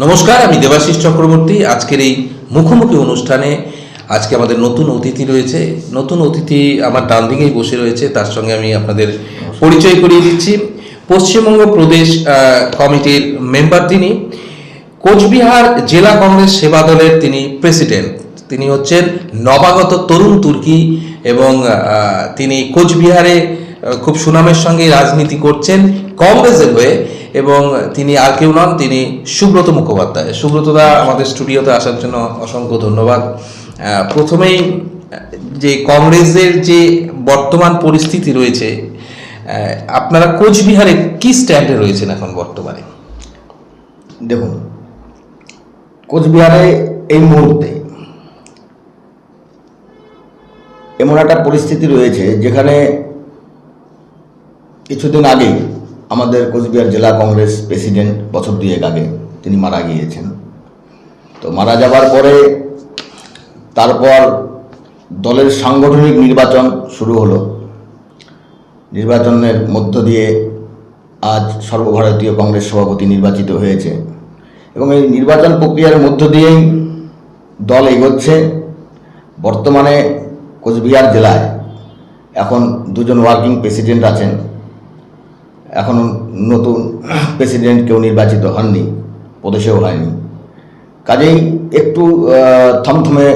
নমস্কার, আমি দেবাশিস চক্রবর্তী। আজকের এই মুখোমুখি অনুষ্ঠানে আজকে আমাদের নতুন অতিথি রয়েছে। নতুন অতিথি আমার ডান দিকেই বসে রয়েছে, তার সঙ্গে আমি আপনাদের পরিচয় করিয়ে দিচ্ছি। পশ্চিমবঙ্গ প্রদেশ কমিটির মেম্বার তিনি, কোচবিহার জেলা কংগ্রেস সেবা দলের তিনি প্রেসিডেন্ট। তিনি হচ্ছেন নবাগত তরুণ তুর্কি এবং তিনি কোচবিহারে খুব সুনামের সঙ্গে রাজনীতি করছেন কংগ্রেসের হয়ে, এবং তিনি আর কেউ নন, তিনি সুব্রত মুখোপাধ্যায়। সুব্রতদা, আমাদের স্টুডিওতে আসার জন্য অসংখ্য ধন্যবাদ। প্রথমেই যে কংগ্রেসের যে বর্তমান পরিস্থিতি রয়েছে, আপনারা কোচবিহারে কি স্ট্যান্ডে রয়েছেন এখন বর্তমানে? দেখুন, কোচবিহারে এই মুহূর্তে এমন একটা পরিস্থিতি রয়েছে যেখানে কিছুদিন আগে আমাদের কোচবিহার জেলা কংগ্রেস প্রেসিডেন্ট বছর দুয়েক আগে তিনি মারা গিয়েছেন। তো মারা যাবার পরে তারপর দলের সাংগঠনিক নির্বাচন শুরু হলো। নির্বাচনের মধ্য দিয়ে আজ সর্বভারতীয় কংগ্রেস সভাপতি নির্বাচিত হয়েছে, এবং এই নির্বাচন প্রক্রিয়ার মধ্য দিয়েই দল এগোচ্ছে। বর্তমানে কোচবিহার জেলায় এখন দুজন ওয়ার্কিং প্রেসিডেন্ট আছেন, এখনও নতুন প্রেসিডেন্ট কেউ নির্বাচিত হননি, প্রদেশেও হয়নি। কাজেই একটু থমথমে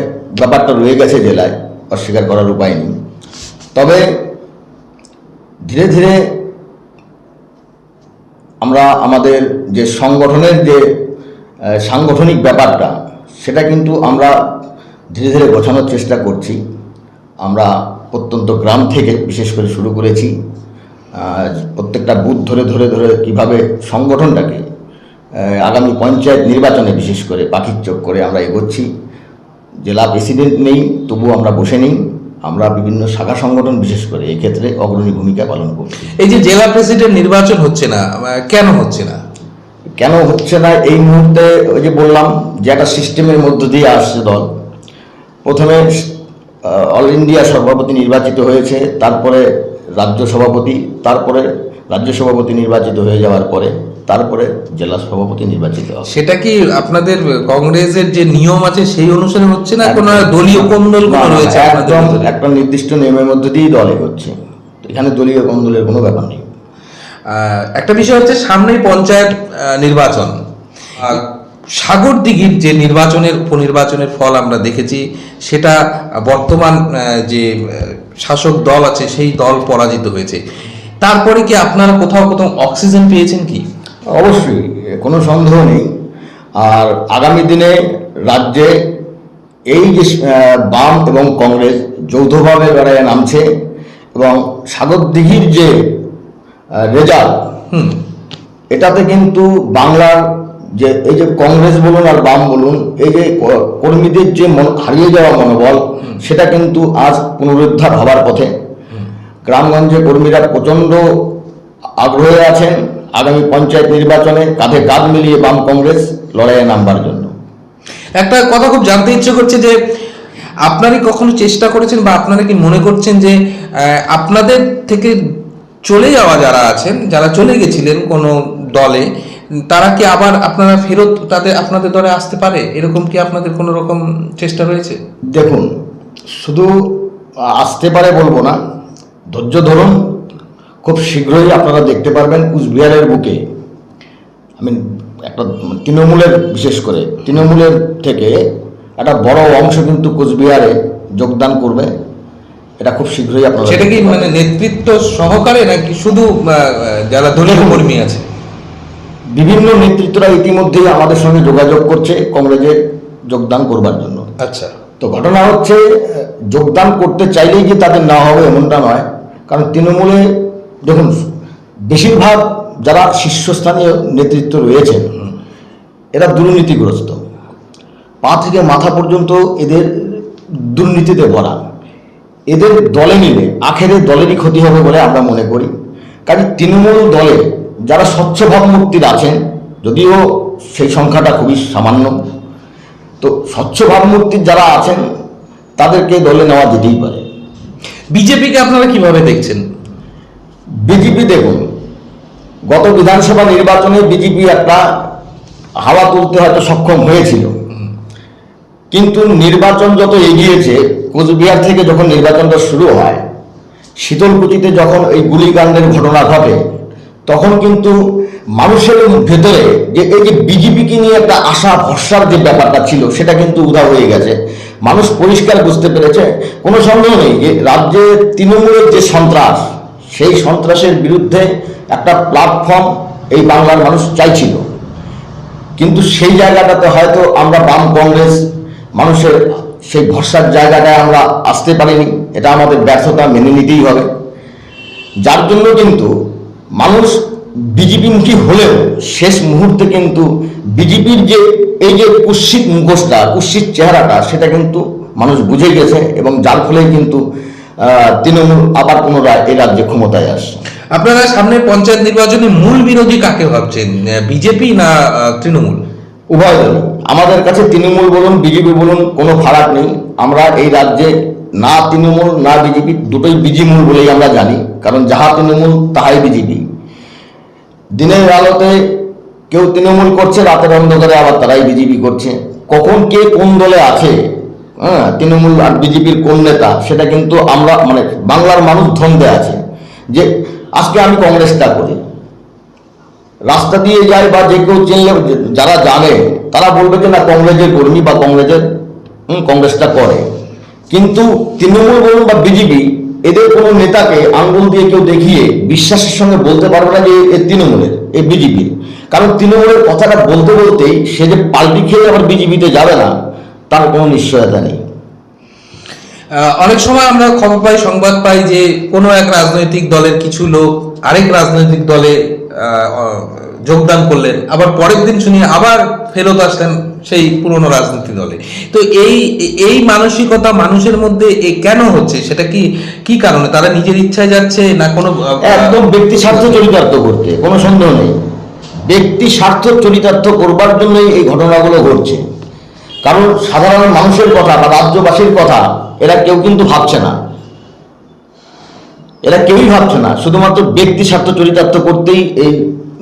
ব্যাপারটা রয়ে গেছে জেলায়, অস্বীকার করার উপায় নেই। তবে ধীরে ধীরে আমরা আমাদের যে সংগঠনের যে সাংগঠনিক ব্যাপারটা, সেটা কিন্তু আমরা ধীরে ধীরে গোছানোর চেষ্টা করছি। আমরা প্রত্যন্ত গ্রাম থেকে বিশেষ করে শুরু করেছি, প্রত্যেকটা বুথ ধরে ধরে ধরে কীভাবে সংগঠনটাকে আগামী পঞ্চায়েত নির্বাচনে বিশেষ করে পাখির চোখ করে আমরা এগোচ্ছি। জেলা প্রেসিডেন্ট নেই, তবুও আমরা বসে নেই, আমরা বিভিন্ন শাখা সংগঠন বিশেষ করে এক্ষেত্রে অগ্রণী ভূমিকা পালন করছি। এই যে জেলা প্রেসিডেন্ট নির্বাচন হচ্ছে না, কেন হচ্ছে না? কেন হচ্ছে না এই মুহূর্তে, ওই যে বললাম যে একটা সিস্টেমের মধ্য দিয়ে আসছে দল। প্রথমে অল ইন্ডিয়া সভাপতি নির্বাচিত হয়েছে, তারপরে রাজ্য সভাপতি, তারপরে রাজ্য সভাপতি নির্বাচিত হয়ে যাওয়ার পরে তারপরে জেলা সভাপতি নির্বাচিত হবে। সেটা কি আপনাদের কংগ্রেসের যে নিয়ম আছে সেই অনুসারে হচ্ছে না, কোনো দলীয় কোন্দল রয়েছে? একদম একটা নির্দিষ্ট নিয়মের মধ্যে দিয়েই দল এগোচ্ছে, এখানে দলীয় কোন্দলের কোনো ব্যাপার নেই। একটা বিষয় হচ্ছে সামনেই পঞ্চায়েত নির্বাচন। সাগরদিঘির যে উপনির্বাচনের ফল আমরা দেখেছি, সেটা বর্তমান যে শাসক দল আছে সেই দল পরাজিত হয়েছে। তারপরে কি আপনারা কোথাও কোথাও অক্সিজেন পেয়েছেন কি? অবশ্যই, কোনো সন্দেহ নেই। আর আগামী দিনে রাজ্যে এই যে বাম এবং কংগ্রেস যৌথভাবে লড়াইয়ে নামছে, এবং সাগরদিঘির যে রেজাল্ট, এটাতে কিন্তু বাংলার যে এই যে কংগ্রেস বলুন আর বাম বলুন, এই যে কর্মীদের যে হারিয়ে যাওয়া মনোবল, সেটা কিন্তু আজ পুনরুদ্ধার হবার পথে। গ্রামগঞ্জে কর্মীরা প্রচণ্ড আগ্রহে আছেন আগামী পঞ্চায়েত নির্বাচনে কাঁধে কাঁধ মিলিয়ে বাম কংগ্রেস লড়াইয়ে নামবার জন্য। একটা কথা খুব জানতে ইচ্ছে করছে যে আপনারা কখনো চেষ্টা করেছেন বা আপনারা কি মনে করছেন যে আপনাদের থেকে চলে যাওয়া যারা আছেন, যারা চলে গেছিলেন কোনো দলে, তারা কি আবার আপনারা ফেরত আপনাদের দলে আসতে পারে? এরকম কি আপনাদের কোনো রকম চেষ্টা রয়েছে? দেখুন, শুধু আসতে পারে বলবো না, ধৈর্য ধরুন, খুব শীঘ্রই আপনারা দেখতে পারবেন কুচবিহারের বুকে। আমি একটা তৃণমূলের, বিশেষ করে তৃণমূলের থেকে একটা বড় অংশ কিন্তু কুচবিহারে যোগদান করবে, এটা খুব শীঘ্রই আপনারা। সেটা কি মানে নেতৃত্ব সহকারে নাকি শুধু যারা দলীয় কর্মী আছে? বিভিন্ন নেতৃত্বরা ইতিমধ্যেই আমাদের সঙ্গে যোগাযোগ করছে কংগ্রেসে যোগদান করবার জন্য। আচ্ছা, তো ঘটনা হচ্ছে, যোগদান করতে চাইলেই যে তাদের না হবে এমনটা নয়। কারণ তৃণমূলে দেখুন, বেশিরভাগ যারা শীর্ষস্থানীয় নেতৃত্ব রয়েছেন, এরা দুর্নীতিগ্রস্ত, পা থেকে মাথা পর্যন্ত এদের দুর্নীতিতে ভরা। এদের দলে নিলে আখেরে দলেরই ক্ষতি হবে বলে আমরা মনে করি। কারণ তৃণমূল দলে যারা স্বচ্ছ ভাবমূর্তির আছেন, যদিও সেই সংখ্যাটা খুবই সামান্য, তো স্বচ্ছ ভাবমূর্তির যারা আছেন তাদেরকে দলে নেওয়া যেতেই পারে। বিজেপিকে আপনারা কিভাবে দেখছেন? বিজেপি দেখুন, গত বিধানসভা নির্বাচনে বিজেপি একটা হাওয়া তুলতে হয়তো সক্ষম হয়েছিল, কিন্তু নির্বাচন যত এগিয়েছে, কোচবিহার থেকে যখন নির্বাচনটা শুরু হয়, শীতলকুচিতে যখন এই গুলিকাণ্ডের ঘটনা ঘটে, তখন কিন্তু মানুষের ভেতরে যে এই যে বিজেপিকে নিয়ে একটা আশা ভরসার যে ব্যাপারটা ছিল, সেটা কিন্তু উধাও হয়ে গেছে। মানুষ পরিষ্কার বুঝতে পেরেছে, কোনো সন্দেহ নেই যে রাজ্যে তৃণমূলের যে সন্ত্রাস, সেই সন্ত্রাসের বিরুদ্ধে একটা প্ল্যাটফর্ম এই বাংলার মানুষ চাইছিল। কিন্তু সেই জায়গাটাতে হয়তো আমরা বাম কংগ্রেস মানুষের সেই ভরসার জায়গাটায় আমরা আসতে পারিনি, এটা আমাদের ব্যর্থতা মেনে নিতেই হবে। যার জন্য কিন্তু মানুষ বিজেপিমুখী হলেও শেষ মুহূর্তে কিন্তু বিজেপির যে এই যে কুৎসিত মুখোশটা, কুৎসিত চেহারাটা, সেটা কিন্তু মানুষ বুঝে গেছে, এবং যার ফলে কিন্তু তৃণমূল আবার পুনরায় এই রাজ্যে ক্ষমতায় আসছে। আপনারা সামনে পঞ্চায়েত নির্বাচনে মূল বিরোধী কাকে ভাবছেন, বিজেপি না তৃণমূল? উভয় দল। আমাদের কাছে তৃণমূল বলুন বিজেপি বলুন কোনো ফারাক নেই। আমরা এই রাজ্যে না তৃণমূল না বিজেপি, দুটোই বিজিমূল বলেই আমরা জানি, কারণ যাহা তৃণমূল তাহাই বিজেপি। দিনের আলোতে কেউ তৃণমূল করছে, রাতের অন্ধকারে আবার তারাই বিজেপি করছে। কখন কে কোন দলে আছে, তৃণমূল আর বিজেপির কোন নেতা, সেটা কিন্তু আমরা মানে বাংলার মানুষ ধন্দে আছে যে আজকে আমি কংগ্রেসটা করি, রাস্তা দিয়ে যায় বা যে কেউ চিনলে যারা জানে তারা বলবে যে না কংগ্রেসের কর্মী বা কংগ্রেসটা করে। কিন্তু তৃণমূল বলুন বা বিজেপি, এদের কোনো নেতাকে আঙ্গুল দিয়ে কেউ দেখিয়ে বিশ্বাসের সঙ্গে বলতে পারবে না যে এ তৃণমূলের, এ বিজেপির। কারণ তৃণমূলের কথাটা বলতে বলতেই সে যে পাল্টি খেয়ে আবার বিজেপিতে যাবে না, তার কোনো নিশ্চয়তা নেই। অনেক সময় আমরা খবর পাই, সংবাদ পাই যে কোনো এক রাজনৈতিক দলের কিছু লোক আরেক রাজনৈতিক দলে যোগদান করলেন, আবার পরের দিন শুনি আবার ফেরত আসলেন সেই পুরনো রাজনৈতিক দলে। তো এই মানসিকতা মানুষের মধ্যে কেন হচ্ছে, সেটা কি কারণে? তারা নিজের ইচ্ছায় যাচ্ছে না কোনো একদম ব্যক্তি স্বার্থ চরিতার্থ করতে? কোনো সন্দেহ নেই, ব্যক্তি স্বার্থ চরিতার্থ করবার জন্যই এই ঘটনাগুলো ঘটছে। কারণ সাধারণ মানুষের কথা বা রাজ্যবাসীর কথা এরা কেউ কিন্তু ভাবছে না, এরা কেউই ভাবছে না। শুধুমাত্র ব্যক্তি স্বার্থ চরিতার্থ করতেই এই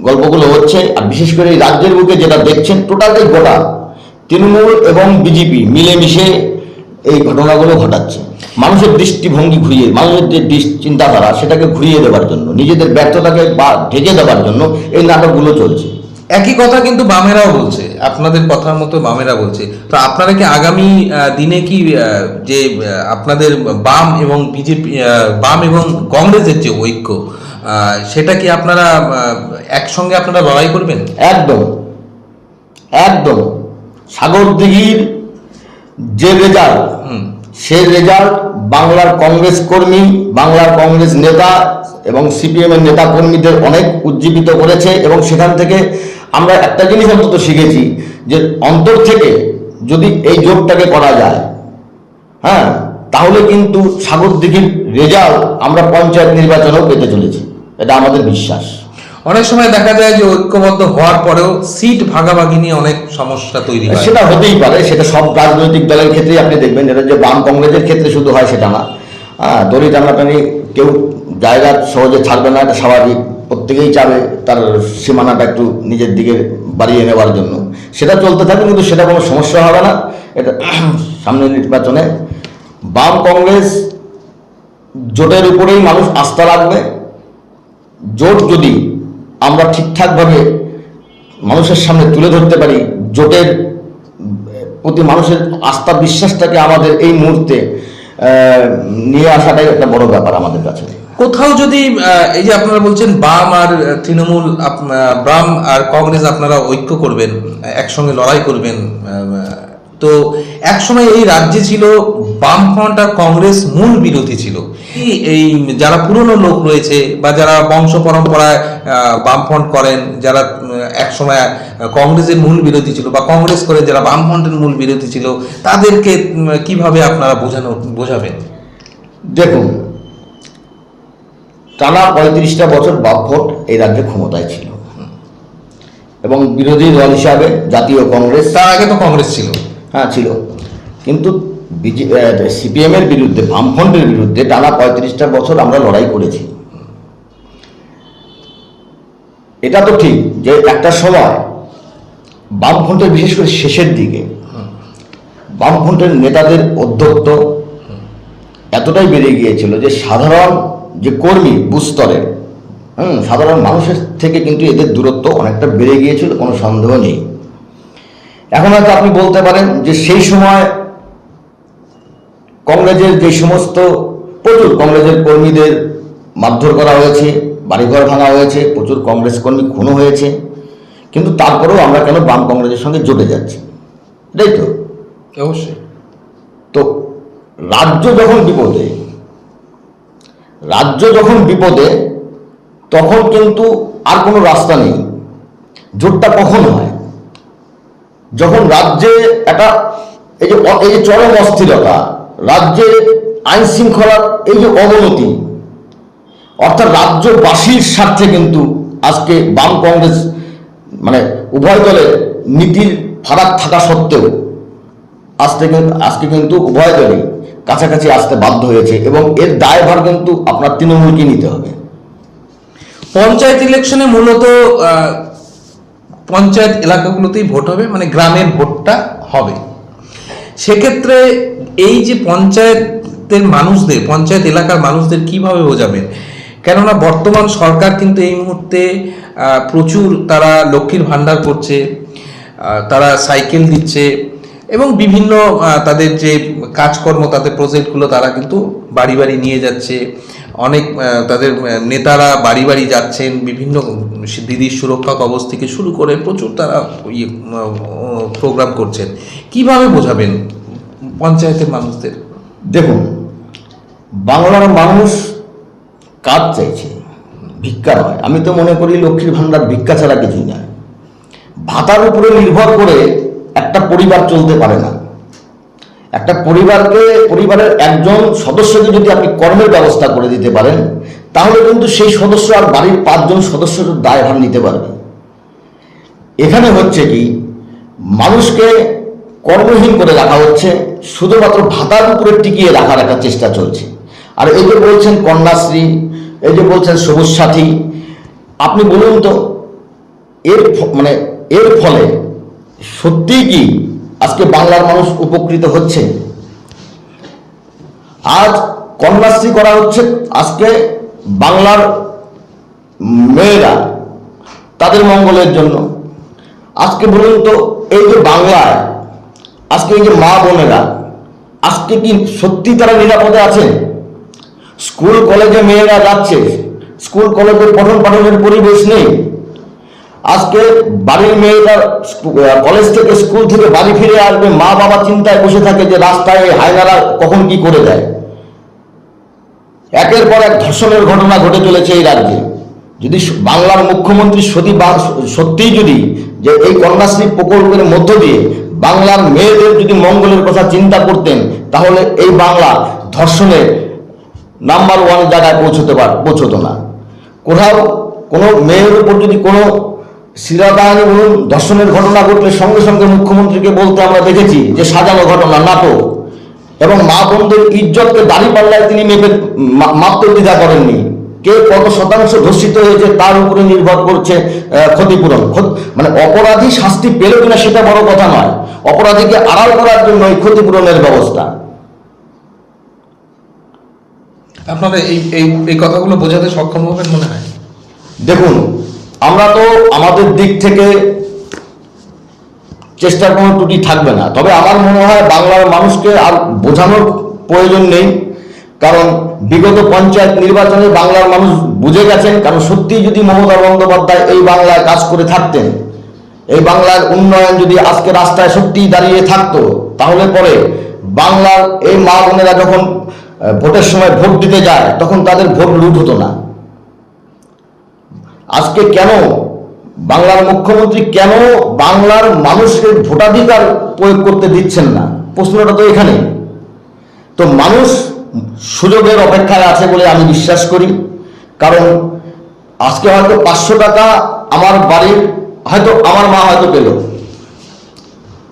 গল্পগুলো হচ্ছে। আর বিশেষ করে এই রাজ্যের বুকে যেটা দেখছেন, টোটালটাই গোটা তৃণমূল এবং বিজেপি মিলেমিশে এই ঘটনাগুলো ঘটাচ্ছে। মানুষের দৃষ্টিভঙ্গি ঘুরিয়ে, মানুষের যে চিন্তাধারা সেটাকে ঘুরিয়ে দেওয়ার জন্য, নিজেদের ব্যর্থতাকে বা ঢেকে দেওয়ার জন্য এই নাটকগুলো চলছে। একই কথা কিন্তু বামেরাও বলছে, আপনাদের কথার মতো বামেরা বলছে। তো আপনারা কি আগামী দিনে কি যে আপনাদের বাম এবং বিজেপি, বাম এবং কংগ্রেসের যে ঐক্য, সেটা কি আপনারা একসঙ্গে আপনারা লড়াই করবেন? একদম একদম। সাগরদিঘির যে রেজাল্ট, সেই রেজাল্ট বাংলার কংগ্রেস কর্মী, বাংলার কংগ্রেস নেতা এবং সিপিএম এর নেতা কর্মীদের অনেক উজ্জীবিত করেছে। এবং সেখান থেকে আমরা একটা জিনিস অন্তত শিখেছি, যে অন্তর থেকে যদি এই জোটটাকে করা যায়, তাহলে কিন্তু সাগরদিঘির রেজাল্ট আমরা পঞ্চায়েত নির্বাচনেও পেতে চলেছি, এটা আমাদের বিশ্বাস। অনেক সময় দেখা যায় যে ঐক্যবদ্ধ হওয়ার পরেও সিট ভাগাভাগি নিয়ে অনেক সমস্যা তৈরি হয়। সেটা হতেই পারে, সেটা সব রাজনৈতিক দলের ক্ষেত্রেই আপনি দেখবেন। এটা যে বাম কংগ্রেসের ক্ষেত্রে শুধু হয় সেটা না। দড়ি টানাটানি কেউ জায়গা সহজে ছাড়বে না, এটা স্বাভাবিক। প্রত্যেকেই চাবে তার সীমানাটা একটু নিজের দিকে বাড়িয়ে নেওয়ার জন্য, সেটা চলতে থাকে, কিন্তু সেটা কোনো সমস্যা হবে না। এটা সামনের নির্বাচনে বাম কংগ্রেস জোটের উপরেই মানুষ আস্থা রাখবে। জোট যদি আমরা ঠিকঠাকভাবে মানুষের সামনে তুলে ধরতে পারি, জোটের প্রতি মানুষের আস্থা বিশ্বাসটাকে আমাদের এই মুহূর্তে নিয়ে আসাটাই একটা বড় ব্যাপার আমাদের কাছে। কোথাও যদি এই যে আপনারা বলছেন বাম আর তৃণমূল, বাম আর কংগ্রেস আপনারা ঐক্য করবেন, একসঙ্গে লড়াই করবেন, তো একসময় এই রাজ্যে ছিল বামফ্রন্ট আর কংগ্রেস মূল বিরোধী ছিল। এই যারা পুরনো লোক রয়েছে বা যারা বংশ পরম্পরায় বামফ্রন্ট করেন, যারা একসময় কংগ্রেসের মূল বিরোধী ছিল বা কংগ্রেস করে যারা বামফ্রন্টের মূল বিরোধী ছিল, তাদেরকে কিভাবে আপনারা বোঝাবেন? দেখুন, টানা 35টা বছর বামফ্রন্ট এই রাজ্যে ক্ষমতায় ছিল এবং বিরোধী দল হিসাবে জাতীয় কংগ্রেস, তার আগে তো কংগ্রেস ছিল, ছিল, কিন্তু সিপিএম এর বিরুদ্ধে, বামফ্রন্টের বিরুদ্ধে টানা 35টা বছর আমরা লড়াই করেছি। এটা তো ঠিক যে একটা সময় বামফ্রন্টের বিশেষ করে শেষের দিকে বামফ্রন্টের নেতাদের অধ্যত্ব এতটাই বেড়ে গিয়েছিল যে সাধারণ যে কর্মী বুস্তরের সাধারণ মানুষের থেকে কিন্তু এদের দূরত্ব অনেকটা বেড়ে গিয়েছিল, কোনো সন্দেহ নেই। এখন হয়তো আপনি বলতে পারেন যে সেই সময় কংগ্রেসের যে সমস্ত প্রচুর কংগ্রেসের কর্মীদের মারধর করা হয়েছে, বাড়িঘর ভাঙা হয়েছে, প্রচুর কংগ্রেস কর্মী খুনও হয়েছে, কিন্তু তারপরেও আমরা কেন বাম কংগ্রেসের সঙ্গে জোটে যাচ্ছি, তাই তো? অবশ্যই। তো রাজ্য যখন বিপদে তখন কিন্তু আর কোনো রাস্তা নেই। জোটটা কখন হয়? যখন রাজ্যে একটা এই যে চরম অস্থিরতা, রাজ্যে আইন শৃঙ্খলার এই যে অবনতি, অর্থাৎ রাজ্যবাসীর স্বার্থে কিন্তু আজকে বাম কংগ্রেস মানে উভয় দলের নীতির ফারাক থাকা সত্ত্বেও আজকে কিন্তু উভয় দলই কাছাকাছি আসতে বাধ্য হয়েছে এবং এর দায়ভার কিন্তু আপনার তৃণমূলকে নিতে হবে। পঞ্চায়েত ইলেকশনে মূলত পঞ্চায়েত এলাকাগুলোতেই ভোট হবে, মানে গ্রামের ভোটটা হবে। সেক্ষেত্রে এই যে পঞ্চায়েত এলাকার মানুষদের কিভাবে বোঝাবেন? কেননা বর্তমান সরকার কিন্তু এই মুহূর্তে প্রচুর তারা লক্ষ্মীর ভাণ্ডার করছে, তারা সাইকেল দিচ্ছে এবং বিভিন্ন তাদের যে কাজকর্ম, তাদের প্রজেক্টগুলো তারা কিন্তু বাড়ি বাড়ি নিয়ে যাচ্ছে। অনেক তাদের নেতারা বাড়ি বাড়ি যাচ্ছেন, বিভিন্ন দিদির সুরক্ষা কবচ থেকে শুরু করে প্রচুর তারা প্রোগ্রাম করছেন। কিভাবে বোঝাবেন পঞ্চায়েতের মানুষদের? দেখুন, বাংলার মানুষ কাজ চাইছে, ভিক্ষা নয়। আমি তো মনে করি লক্ষ্মীর ভাণ্ডার ভিক্ষা ছাড়া কিছুই নয়। ভাতার উপরে নির্ভর করে একটা পরিবার চলতে পারে না। একটা পরিবারের একজন সদস্যকে যদি আপনি কর্মের ব্যবস্থা করে দিতে পারেন, তাহলে কিন্তু সেই সদস্য আর বাড়ির 5 জন সদস্যের দায়ভার নিতে পারবে। এখানে হচ্ছে কি, মানুষকে কর্মহীন করে রাখা হচ্ছে, শুধুমাত্র ভাতার উপরে টিকিয়ে রাখার একটা চেষ্টা চলছে। আর এই যে বলছেন কন্যাশ্রী, এই যে বলছেন সবুজ সাথী, আপনি বলুন তো এর ফলে সত্যিই কি আজকে বাংলার মানুষ উপকৃত হচ্ছে? আজ কন্যাশ্রী করা হচ্ছে আজকে বাংলার মেয়েরা তাদের মঙ্গলের জন্য। আজকে বলুন তো, এই যে বাংলায় আজকে এই যে মা বোনেরা আজকে কি সত্যি তারা নিরাপদে আছে? স্কুল কলেজে মেয়েরা যাচ্ছে, স্কুল কলেজের পঠন পাঠনের পরিবেশ নেই। আজকে বাড়ির মেয়েরা কলেজ থেকে স্কুল থেকে বাড়ি ফিরে আসবে, মা বাবা চিন্তায় বসে থাকে যে রাস্তায় হায়নারা কখন কি করে দেয়। একের পর এক ধর্ষণের ঘটনা ঘটে চলেছে এই রাজ্যে। যদি বাংলার মুখ্যমন্ত্রী সত্যিই যদি যে এই কন্যাশ্রী প্রকল্পের মধ্য দিয়ে বাংলার মেয়েদের যদি মঙ্গলের কথা চিন্তা করতেন, তাহলে এই বাংলা ধর্ষণের নাম্বার 1 জায়গায় পৌঁছতো না। কোথাও কোনো মেয়ের উপর যদি কোনো শিরাদাহানি বলুন, ধর্ষণের ঘটনা ঘটলে সঙ্গে সঙ্গে মুখ্যমন্ত্রীকে বলতে আমরা দেখেছি যে সাজানো ঘটনা, নাটক। এবং মা বোনদের ইজ্জতকে দাঁড়িপাল্লায় তিনি মাপতে দ্বিধা করেননি। কে কত শতাংশ ধর্ষিত হয়েছে তার উপরে নির্ভর করছে ক্ষতিপূরণ। মানে অপরাধী শাস্তি পেল কিনা সেটা বড় কথা নয়, অপরাধীকে আড়াল করার জন্য এই ক্ষতিপূরণের ব্যবস্থা। আপনারা এই কথাগুলো বোঝাতে সক্ষম হবেন মনে হয়? দেখুন, আমরা তো আমাদের দিক থেকে চেষ্টার কোনো ত্রুটি থাকবে না, তবে আমার মনে হয় বাংলার মানুষকে আর বোঝানোর প্রয়োজন নেই। কারণ বিগত পঞ্চায়েত নির্বাচনে বাংলার মানুষ বুঝে গেছেন। কারণ সত্যিই যদি মমতা বন্দ্যোপাধ্যায় এই বাংলায় কাজ করে থাকতেন, এই বাংলার উন্নয়ন যদি আজকে রাস্তায় সত্যিই দাঁড়িয়ে থাকতো, তাহলে পরে বাংলার এই মা বোনেরা যখন ভোটের সময় ভোট দিতে যায় তখন তাদের ভোট লুট হতো না। আজকে কেন বাংলার মুখ্যমন্ত্রী কেন বাংলার মানুষের ভোটাধিকার প্রয়োগ করতে দিচ্ছেন না? প্রশ্নটা তো এখানে। তো মানুষ সুযোগের অপেক্ষায় আছে বলে আমি বিশ্বাস করি। কারণ আজকে হয়তো 500 টাকা আমার বাড়ির আমার মা হয়তো পেল,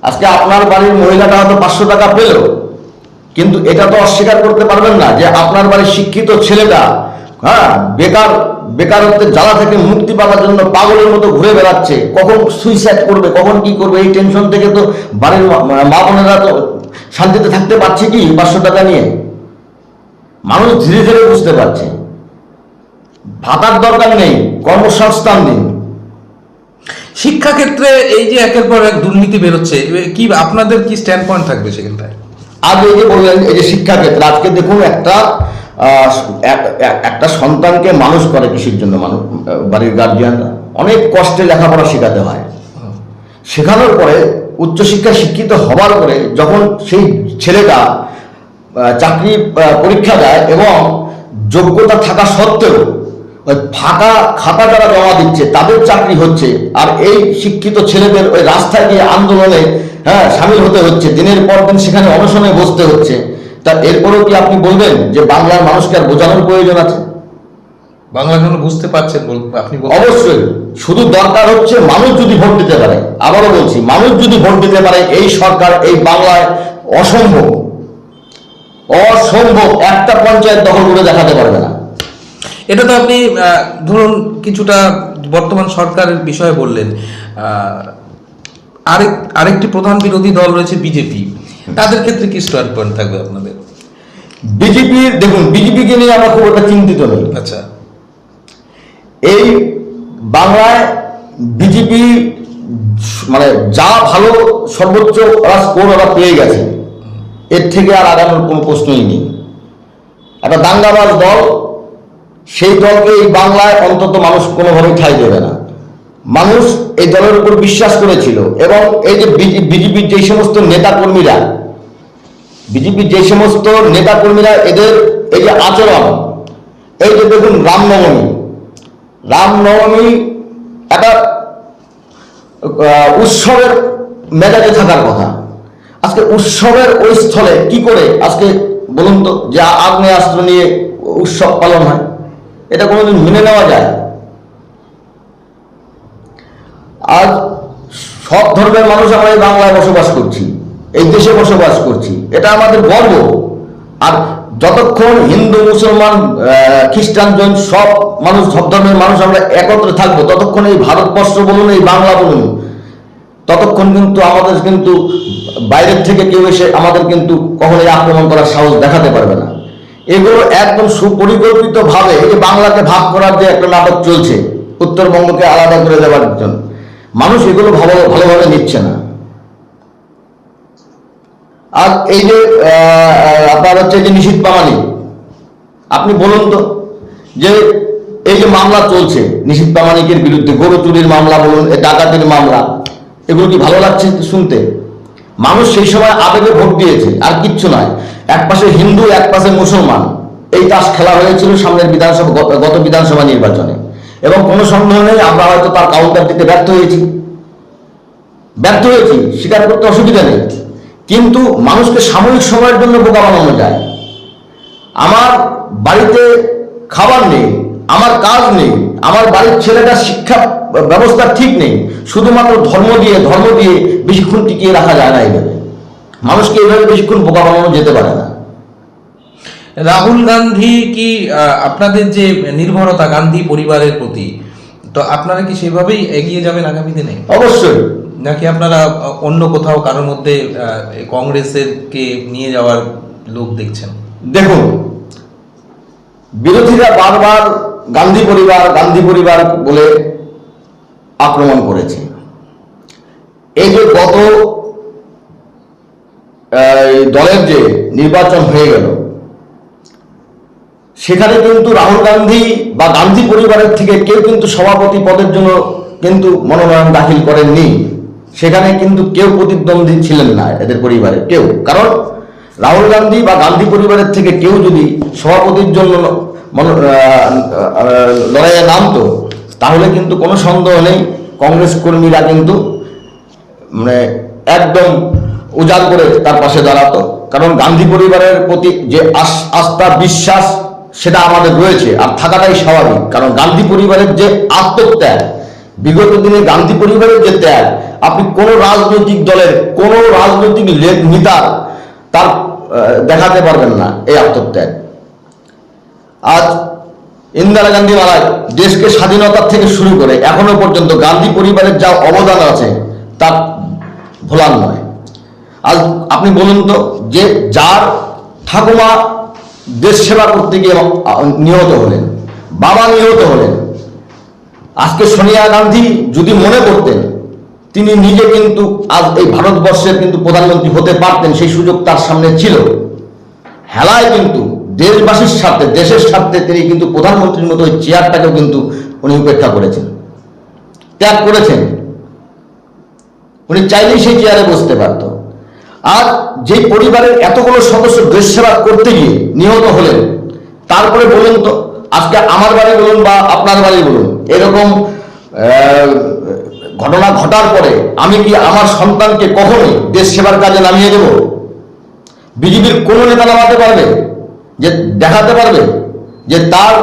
আজকে আপনার বাড়ির মহিলাটা হয়তো 500 টাকা পেল, কিন্তু এটা তো অস্বীকার করতে পারবেন না যে আপনার বাড়ির শিক্ষিত ছেলেটা বেকারত্বের জ্বালা থেকে মুক্তি পাওয়ার জন্য পাগলের মতো ঘুরে বেড়াচ্ছে, কখন সুইসাইড করবে, কখন কি করবে, এই টেনশন থেকে তো বাড়ির মা বোনেরা তো শান্তিতে থাকতে পারছে কি 500 টাকা নিয়ে? মানুষ ধীরে ধীরে বুঝতে পারছে ভাতার দরকার নেই, কর্মসংস্থান দিন। শিক্ষাক্ষেত্রে এই যে একের পর এক দুর্নীতি বেরোচ্ছে, কি আপনাদের কি স্ট্যান্ড পয়েন্ট থাকবে সেখানটায়? আজ এই যে বললেন এই যে শিক্ষাক্ষেত্রে, আজকে দেখুন একটা সন্তানকে মানুষ করে কিসের জন্য? মানুষ বাড়ির গার্জিয়ানরা অনেক কষ্টে লেখাপড়া শেখাতে হয়। শেখানোর পরে উচ্চশিক্ষায় শিক্ষিত হবার পরে যখন সেই ছেলেটা চাকরি পরীক্ষা দেয় এবং যোগ্যতা থাকা সত্ত্বেও ওই ফাঁকা খাতা যারা জমা দিচ্ছে তাদের চাকরি হচ্ছে, আর এই শিক্ষিত ছেলেদের ওই রাস্তায় গিয়ে আন্দোলনে সামিল হতে হচ্ছে, দিনের পর দিন সেখানে অনশনে বসতে হচ্ছে। তা এরপরেও কি আপনি বলবেন যে বাংলার মানুষকে আর বোঝানোর প্রয়োজন আছে? বাংলা এখন বুঝতে পারছেন আপনি? অবশ্যই, শুধু দরকার হচ্ছে মানুষ যদি ভোট দিতে পারে। আবারও বলছি, মানুষ যদি ভোট দিতে পারে, এই সরকার এই বাংলায় অসম্ভব একটা পঞ্চায়েত দখল করে দেখাতে পারবে না। এটা তো আপনি ধরুন কিছুটা বর্তমান সরকারের বিষয়ে বললেন, আরেকটি প্রধান বিরোধী দল রয়েছে বিজেপি, তাদের ক্ষেত্রে কি স্ট্যান্ড পয়েন্ট থাকবে আপনাদের? বিজেপির, দেখুন বিজেপিকে নিয়ে আমরা খুব একটা চিন্তিত নই। আচ্ছা, এই বাংলায় বিজেপি মানে যা ভালো সর্বোচ্চ স্কোর ওরা পেয়ে গেছে, এর থেকে আর আগানোর কোনো প্রশ্নই নেই। একটা দাঙ্গাবাজ দল, সেই দলকে এই বাংলায় অন্তত মানুষ কোনোভাবেই ঠাঁই দেবে না। মানুষ এই দলের উপর বিশ্বাস করেছিল, এবং এই যে বিজেপির যে সমস্ত নেতাকর্মীরা, এদের এই যে আচরণ, এই যে দেখুন রামনবমী একটা উৎসবের মেজাজে থাকার কথা, আজকে উৎসবের ওই স্থলে কি করে আজকে বলুন তো যে আগ্নেয়াস্ত্র নিয়ে উৎসব পালন হয়? এটা কোনোদিন মেনে নেওয়া যায়? আজ সব ধর্মের মানুষ আমরা এই বাংলায় বসবাস করছি, এই দেশে বসবাস করছি, এটা আমাদের গর্ব। আর যতক্ষণ হিন্দু, মুসলমান, খ্রিস্টান, জৈন সব মানুষ, সব ধর্মের মানুষ আমরা একত্রে থাকবো, ততক্ষণ এই ভারতবর্ষ বলুন, এই বাংলা বলুন, ততক্ষণ কিন্তু আমাদের কিন্তু বাইরের থেকে কেউ এসে আমাদের কিন্তু কখনোই আক্রমণ করার সাহস দেখাতে পারবে না। এগুলো একদম সুপরিকল্পিত ভাবে এই বাংলাকে ভাগ করার যে একটা নাটক চলছে, উত্তরবঙ্গকে আলাদা করে দেওয়ার জন্য, মানুষ এগুলো ভালোভাবে নিচ্ছে না। আর এই যে আপনার হচ্ছে যে নিশীথ প্রামাণিক, আপনি বলুন তো যে এই যে মামলা চলছে নিশীথ প্রামাণিকের বিরুদ্ধে, গরু চুরির মামলা বলুন, ডাকাতির মামলা, এগুলো কি ভালো লাগছে শুনতে? মানুষ সেই সময় আবেগে ভোট দিয়েছে, আর কিচ্ছু নয়। এক পাশে হিন্দু, এক পাশে মুসলমান, এই তাস খেলা হয়েছিল সামনের গত বিধানসভা নির্বাচনে, এবং কোনো সন্দেহ নেই আমরা হয়তো তার কাউন্টার দিতে ব্যর্থ হয়েছি, স্বীকার করতে অসুবিধা নেই। কিন্তু মানুষকে সাময়িক সময়ের জন্য বোকা বানানো যায়। আমার বাড়িতে খাবার নেই, আমার কাজ নেই, আমার বাড়ির ছেলেটার শিক্ষা ব্যবস্থা ঠিক নেই, শুধুমাত্র ধর্ম দিয়ে বেশিক্ষণ টিকিয়ে রাখা যায় না। এইভাবে মানুষকে এইভাবে বেশিক্ষণ বোকা বানানো যেতে পারে না। রাহুল গান্ধী কি আপনাদের যে নির্ভরতা গান্ধী পরিবারের প্রতি, তো আপনারা কি সেভাবেই এগিয়ে যাবেন আগামী দিনে? অবশ্যই। নাকি আপনারা অন্য কোথাও কারোর মধ্যে কংগ্রেসের কে নিয়ে যাওয়ার লোক দেখছেন? দেখুন, বিরোধীরা বারবার গান্ধী পরিবার বলে আক্রমণ করেছে। এই যে গত দলের যে নির্বাচন হয়ে গেল, সেখানে কিন্তু রাহুল গান্ধী বা গান্ধী পরিবারের থেকে কেউ কিন্তু সভাপতি পদের জন্য কিন্তু মনোনয়ন দাখিল করেননি। সেখানে কিন্তু কেউ প্রতিদ্বন্দ্বী ছিলেন না এদের পরিবারে কেউ, কারণ রাহুল গান্ধী বা গান্ধী পরিবারের থেকে কেউ যদি সভাপতির জন্য লড়াইয়ে নামতো, তাহলে কিন্তু কোনো সন্দেহ নেই কংগ্রেস কর্মীরা কিন্তু মানে একদম উজাড় করে তার পাশে দাঁড়াতো। কারণ গান্ধী পরিবারের প্রতি যে আস্থা, বিশ্বাস, সেটা আমাদের রয়েছে, আর থাকাটাই স্বাভাবিক। কারণ গান্ধী পরিবারের যে আত্মত্যাগ, বিগত দিনে গান্ধী পরিবারের যে ত্যাগ, আপনি কোনো রাজনৈতিক দলের কোনো রাজনৈতিক নেতার তার দেখাতে পারবেন না এই আত্মত্যাগ। আজ ইন্দিরা গান্ধী মারা দেশকে স্বাধীনতা থেকে শুরু করে এখনো পর্যন্ত গান্ধী পরিবারের যা অবদান আছে তা ভোলার নয়। আজ আপনি বলুন তো, যে যার ঠাকুমা দেশ সেবা করতে গিয়ে নিহত হলেন, বাবা নিহত হলেন, আজকে সোনিয়া গান্ধী যদি মনে করতেন তিনি নিজে কিন্তু আজ এই ভারতবর্ষের কিন্তু প্রধানমন্ত্রী হতে পারতেন, সেই সুযোগ তার সামনে ছিল। হেলায় কিন্তু দেশবাসীর স্বার্থে, দেশের স্বার্থে তিনি কিন্তু প্রধানমন্ত্রীর মতো ওই চেয়ারটাকেও কিন্তু উনি উপেক্ষা করেছেন, ত্যাগ করেছেন। উনি চাইলেই সেই চেয়ারে বসতে পারত। আর যে পরিবারের এতগুলো সদস্য দেশ সেবা করতে গিয়ে নিহত হলেন, তারপরে বলুন তো, আজকে আমার বাড়ি বলুন বা আপনার বাড়ি বলুন, এরকম ঘটনা ঘটার পরে আমি কি আমার সন্তানকে কখনোই দেশ সেবার কাজে নামিয়ে দেব? বিজেপির কোনো নেতা নামাতে পারবে, যে দেখাতে পারবে যে তার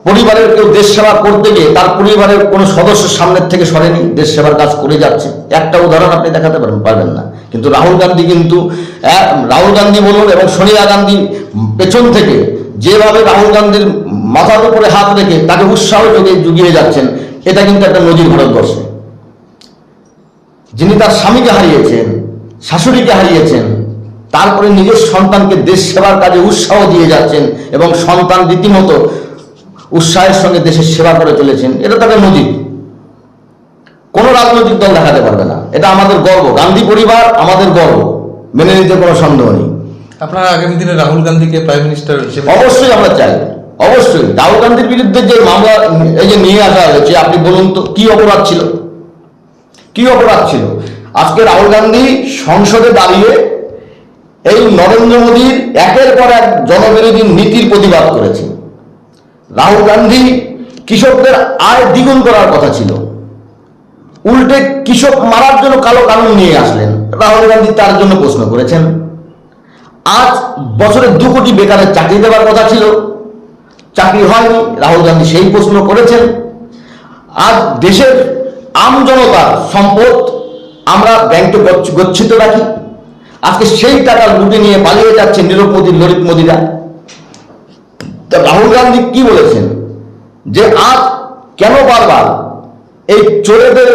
পরিবারের কেউ দেশ সেবা করতে গিয়ে তার পরিবারের কোনো সদস্য সামনের থেকে সরেনি, দেশ সেবার কাজ করে যাচ্ছে? একটা উদাহরণ আপনি দেখাতে পারবেন না। কিন্তু রাহুল গান্ধী বলুন এবং সোনিয়া গান্ধী পেছন থেকে যেভাবে রাহুল গান্ধীর মাথার উপরে হাত রেখে তাকে উৎসাহ জুগিয়ে যাচ্ছেন, এটা কিন্তু একটা নজির ভারতবর্ষে। যিনি তার স্বামীকে হারিয়েছেন, শাশুড়িকে হারিয়েছেন, তারপরে নিজের সন্তানকে দেশ সেবার কাজে উৎসাহ দিয়ে যাচ্ছেন এবং সন্তান রীতিমতো উৎসাহের সঙ্গে দেশের সেবা করে চলেছেন, এটা তাদের নজির। কোনো রাজনৈতিক দল দেখাতে পারবে না। এটা আমাদের গর্ব, গান্ধী পরিবার আমাদের গর্ব, মেনে নিতে কোনো সন্দেহ নেই। আপনারা আগামী দিনে রাহুল গান্ধীকে প্রাইম মিনিস্টার হিসেবে? অবশ্যই আমরা চাই, অবশ্যই। রাহুল গান্ধীর বিরুদ্ধে যে মামলা এই যে নিয়ে আসা হয়েছে, আপনি বলুন তো কি অপরাধ ছিল, কি অপরাধ ছিল? আজকে রাহুল গান্ধী সংসদে দাঁড়িয়ে এই নরেন্দ্র মোদীর একের পর এক জনবিরোধী নীতির প্রতিবাদ করেছে। রাহুল গান্ধী কৃষকদের আয় দ্বিগুণ করার কথা ছিল, উল্টে কৃষক মারার জন্য কালো কানুন নিয়ে আসলেন। রাহুল গান্ধী তার জন্য প্রশ্ন করেছেন। আজ বছরে 2 কোটি বেকারের চাকরি দেওয়ার কথা ছিল, চাকরি হয়নি, রাহুল গান্ধী সেই প্রশ্ন করেছেন। আজ দেশের আম জনতার সম্পদ আমরা ব্যাংকে গচ্ছিত রাখি, আজকে সেই টাকা লুটে নিয়ে পালিয়ে যাচ্ছে নীরব মোদী, ললিত মোদীরা। রাহুল গান্ধী কি বলেছেন যে আজ কেন বারবার এই চোরেদের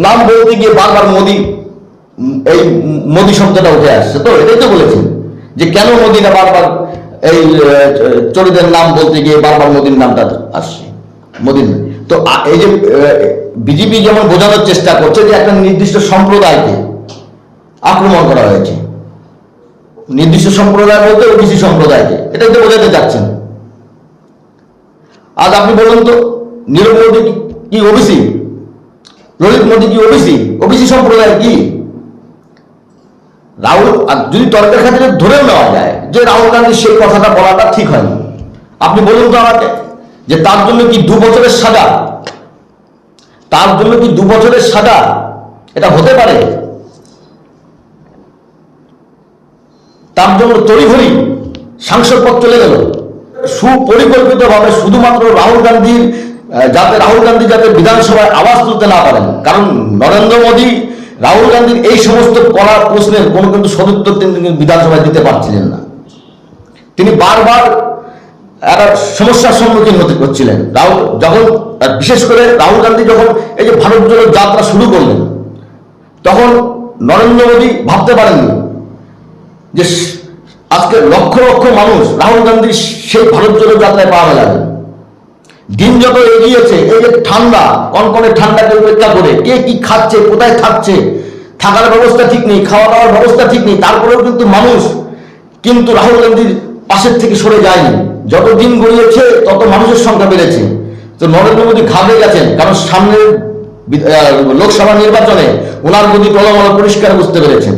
নাম বলতে গিয়ে বারবার মোদী, এই মোদী শব্দটা উঠে আসছে, তো এটাই তো বলেছেন যে কেন মোদীরা বারবার এই চোরেদের নাম বলতে গিয়ে বারবার মোদীর নামটা আসছে, মোদীর। তো এই যে বিজেপি যেমন বোঝানোর চেষ্টা করছে যে একটা নির্দিষ্ট সম্প্রদায়কে আক্রমণ করা হয়েছে, নির্দিষ্ট সম্প্রদায় বলতে ওবিসি সম্প্রদায়কে, এটাই তো বোঝাতে চাচ্ছেন। আজ আপনি বলুন তো, নীরব মোদী কি ওবিসি? ললিত মোদী কি ওবিসি? ওবিসি সম্প্রদায় কি? রাহুল, যদি তর্কের খাতিরে ধরেও নেওয়া যায় যে রাহুল গান্ধী সেই কথাটা বলাটা ঠিক হয়নি, আপনি বলুন তো আমাকে যে তার জন্য কি 2 বছরের সাজা? তার জন্য কি 2 বছরের সাজা এটা হতে পারে? তার জন্য তড়িঘড়ি সাংসদ পদ চলে গেল সুপরিকল্পিতভাবে, শুধুমাত্র রাহুল গান্ধী যাতে বিধানসভায় আওয়াজ তুলতে না পারেন। কারণ নরেন্দ্র মোদী রাহুল গান্ধীর এই সমস্ত কড়া প্রশ্নের কোনো কিন্তু সদুত্তর তিনি বিধানসভায় দিতে পারছিলেন না। তিনি বারবার একটা সমস্যার সম্মুখীন হতে করছিলেন। বিশেষ করে রাহুল গান্ধী যখন এই যে ভারত জোড়ো যাত্রা শুরু করলেন, তখন নরেন্দ্র মোদী ভাবতে পারেননি যে আজকে লক্ষ লক্ষ মানুষ রাহুল গান্ধীর সেই ভারত জোড়ো যাত্রায় পা মেলাবে। দিন যত এগিয়েছে, এই যে ঠান্ডা, কনকনে ঠান্ডাকে উপেক্ষা করে কে কি খাচ্ছে, কোথায় থাকছে, থাকার ব্যবস্থা ঠিক নেই, খাওয়া দাওয়ার ব্যবস্থা ঠিক নেই, তারপরেও কিন্তু মানুষ কিন্তু রাহুল গান্ধীর পাশের থেকে সরে যায়নি। যত দিন গড়িয়েছে তত মানুষের সংখ্যা বেড়েছে। তো নরেন্দ্র মোদী ঘাবড়ে গেছেন, কারণ সামনের লোকসভা নির্বাচনে ওনার গতি টলমল পরিষ্কার বুঝতে পেরেছেন।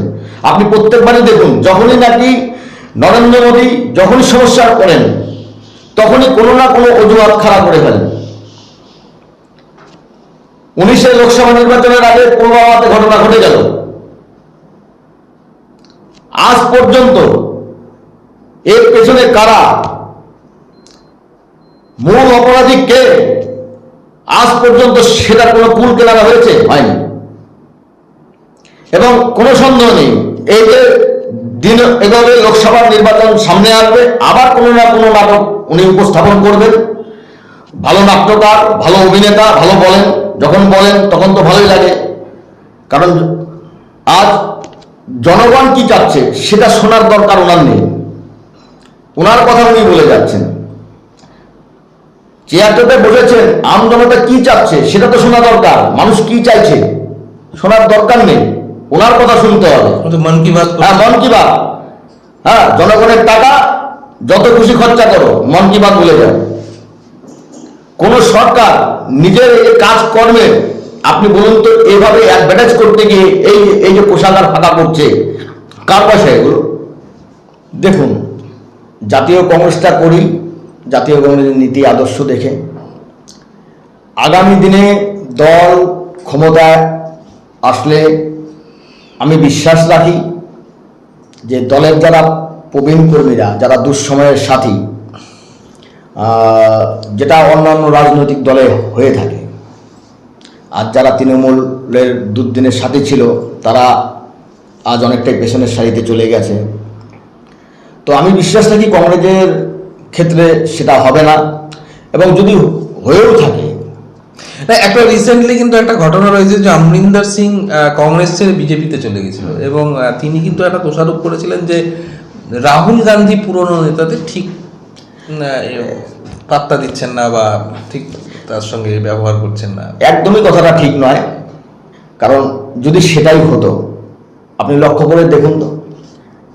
আপনি প্রত্যেকবারই দেখুন, যখনই নাকি নরেন্দ্র মোদী যখনই সমস্যা করেন, তখনই কোনো না কোনো অজুহাত খাড়া করে ফেলেন। 19 লোকসভা নির্বাচনের আগে পুলওয়ামাতে ঘটনা ঘটে গেল, আজ পর্যন্ত এর পেছনে কারা, মূল অপরাধী কে, আজ পর্যন্ত সেটা কোনো কুল কেনারা হয়েছে? হয়নি। এবং কোনো সন্দেহ নেই, এই যে দিন এভাবে লোকসভার নির্বাচন সামনে আসবে, আবার কোনো না কোনো নাটক উনি উপস্থাপন করবেন। ভালো নাট্যকার, ভালো অভিনেতা, ভালো বলেন, যখন বলেন তখন তো ভালোই লাগে। কারণ আজ জনগণ কি চাচ্ছে সেটা শোনার দরকার ওনার নেই, ওনার কথা উনি বলে যাচ্ছেন। চেয়ারটাতে বসেছেন, আমজনতা কি চাচ্ছে সেটা তো শোনা দরকার। মানুষ কি চাইছে শোনার দরকার নেই, ওনার কথা শুনতে হবে। মন কি বাত, হ্যাঁ, মন কি বাত। হ্যাঁ, জনগণের টাকা যত খুশি খরচা করো, মন কি বাত বলে যাও। কোন সরকার নিজের এই কাজকর্মে আপনি বলুন তো, এইভাবে অ্যাডভার্টাইজ করতে গিয়ে এই যে কোষাগার ফাঁকা করছে, কার পয়সা এগুলো? দেখুন, জাতীয় কংগ্রেসটা করি জাতীয় কংগ্রেসের নীতি আদর্শ দেখে। আগামী দিনে দল ক্ষমতায় আসলে আমি বিশ্বাস রাখি যে দলের যারা প্রবীণ কর্মীরা, যারা দুঃসময়ের সাথী, যেটা অন্যান্য রাজনৈতিক দলে হয়ে থাকে, আর যারা তৃণমূলের দুর্দিনের সাথী ছিল তারা আজ অনেকটাই পেছনের সারিতে চলে গেছে। তো আমি বিশ্বাস রাখি কংগ্রেসের ক্ষেত্রে সেটা হবে না, এবং যদি হয়েও থাকে। একটা রিসেন্টলি কিন্তু একটা ঘটনা রয়েছে যে অমরিন্দর সিং কংগ্রেস ছেড়ে বিজেপিতে চলে গেছিল, এবং তিনি কিন্তু একটা দোষারোপ করেছিলেন যে রাহুল গান্ধী পুরনো নেতাদের ঠিক পাত্তা দিচ্ছেন না বা ঠিক তার সঙ্গে ব্যবহার করছেন না। একদমই কথাটা ঠিক নয়, কারণ যদি সেটাই হতো, আপনি লক্ষ্য করে দেখুন তো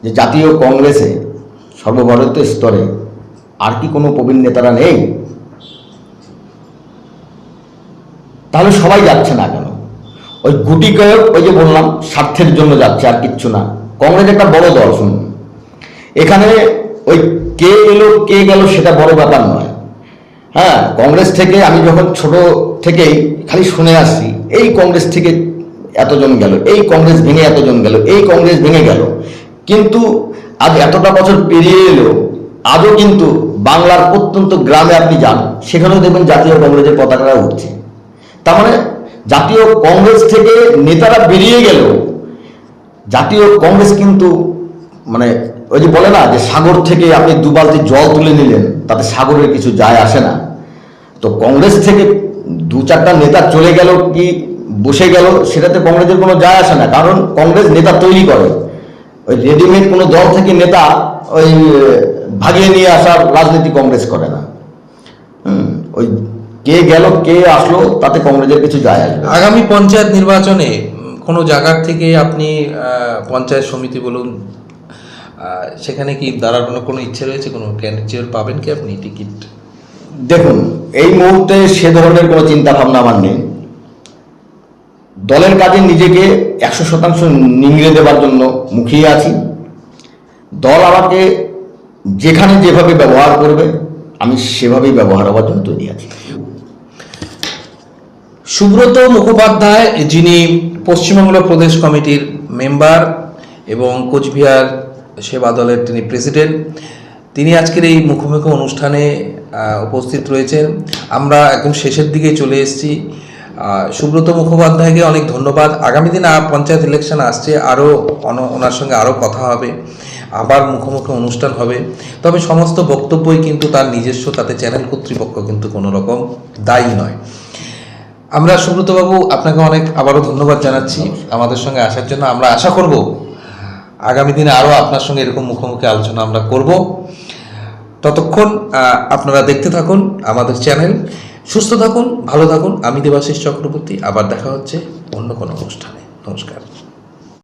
যে জাতীয় কংগ্রেসে সর্বভারতীয় স্তরে আর কি কোনো প্রবীণ নেতারা নেই? তাহলে সবাই যাচ্ছে না কেন? ওই গুটি কয়েক, ওই যে বললাম, স্বার্থের জন্য যাচ্ছে, আর কিচ্ছু না। কংগ্রেস একটা বড় দল, শুনুন, এখানে ওই কে এলো কে গেল সেটা বড় ব্যাপার নয়। হ্যাঁ, কংগ্রেস থেকে আমি যখন ছোট থেকেই খালি শুনে আসছি, এই কংগ্রেস থেকে এতজন গেল, এই কংগ্রেস ভেঙে এতজন গেল, এই কংগ্রেস ভেঙে গেল। কিন্তু আজ এতটা বছর পেরিয়ে এলো, আজও কিন্তু বাংলার প্রত্যন্ত গ্রামে আপনি যান, সেখানেও দেখবেন জাতীয় কংগ্রেসের পতাকাটা উঠছে। তার মানে জাতীয় কংগ্রেস থেকে নেতারা বেরিয়ে গেল, জাতীয় কংগ্রেস কিন্তু মানে ওই যে বলে না যে সাগর থেকে আপনি 2 বালতি জল তুলে নিলেন, তাতে সাগরের কিছু যায় আসে না। তো কংগ্রেস থেকে 2-4টা নেতা চলে গেল কি বসে গেল, সেটাতে কংগ্রেসের কোনো যায় আসে না, কারণ কংগ্রেস নেতা তৈরি করে। ওই রেডিমেড কোনো দল থেকে নেতা ওই ভাগিয়ে নিয়ে আসার রাজনীতি কংগ্রেস করে না। ওই কে গেল কে আসলো তাতে কংগ্রেসের কিছু যায় আসবে। আগামী পঞ্চায়েত নির্বাচনে কোনো জায়গার থেকে আপনি পঞ্চায়েত সমিতি বলুন, সেখানে কি দাঁড়ানোর কোনো ইচ্ছে রয়েছে? কোনো ক্যান্ডিডেট পাবেন কি আপনি টিকিট? দেখুন, এই মুহূর্তে সে ধরনের কোনো চিন্তা ভাবনা আমার নেই। দলের কাজে নিজেকে 100% নিংড়ে দেওয়ার জন্য মুখিয়ে আছি। দল আমাকে যেখানে যেভাবে ব্যবহার করবে আমি সেভাবেই ব্যবহার হওয়ার জন্য তৈরি আছি। সুব্রত মুখোপাধ্যায়, যিনি পশ্চিমবঙ্গ প্রদেশ কমিটির মেম্বার এবং কোচবিহার সেবা দলের তিনি প্রেসিডেন্ট, তিনি আজকের এই মুখোমুখি অনুষ্ঠানে উপস্থিত রয়েছেন। আমরা একদম শেষের দিকে চলে এসেছি। সুব্রত মুখোপাধ্যায়কে অনেক ধন্যবাদ। আগামী দিনে পঞ্চায়েত ইলেকশন আসছে, আরও ওনার সঙ্গে আরও কথা হবে, আবার মুখোমুখি অনুষ্ঠান হবে। তবে সমস্ত বক্তব্যই কিন্তু তার নিজস্ব, তাতে চ্যানেল কর্তৃপক্ষ কিন্তু কোনো রকম দায়ী নয়। আমরা সুব্রতবাবু আপনাকে অনেক আবারও ধন্যবাদ জানাচ্ছি আমাদের সঙ্গে আসার জন্য। আমরা আশা করব আগামী দিনে আরও আপনার সঙ্গে এরকম মুখোমুখি আলোচনা আমরা করব। ততক্ষণ আপনারা দেখতে থাকুন আমাদের চ্যানেল। সুস্থ থাকুন, ভালো থাকুন। আমি দেবাশিস চক্রবর্তী। আবার দেখা হচ্ছে অন্য কোনো অনুষ্ঠানে। নমস্কার।